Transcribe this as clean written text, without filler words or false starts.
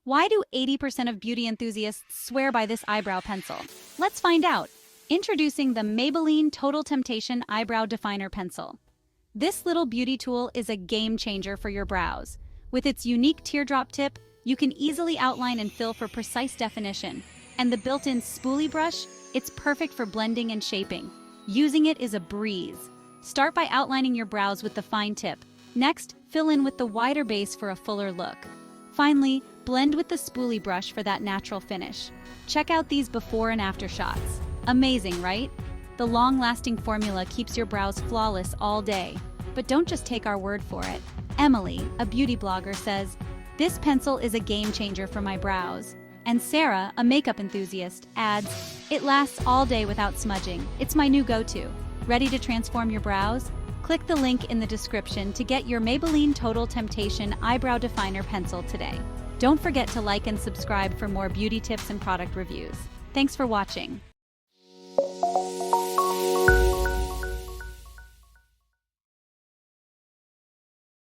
Why do 80% of beauty enthusiasts swear by this eyebrow pencil? Let's find out. Introducing the Maybelline Total Temptation Eyebrow Definer Pencil. This little beauty tool is a game changer for your brows. With its unique teardrop tip, you can easily outline and fill for precise definition. And the built-in spoolie brush, it's perfect for blending and shaping. Using it is a breeze. Start by outlining your brows with the fine tip. Next, fill in with the wider base for a fuller look. Finally, blend with the spoolie brush for that natural finish. Check out these before and after shots. Amazing, right? The long-lasting formula keeps your brows flawless all day. But don't just take our word for it. Emily, a beauty blogger, says, "This pencil is a game changer for my brows." And Sarah, a makeup enthusiast, adds, "It lasts all day without smudging. It's my new go-to." Ready to transform your brows? Click the link in the description to get your Maybelline Total Temptation Eyebrow Definer Pencil today. Don't forget to like and subscribe for more beauty tips and product reviews. Thanks for watching.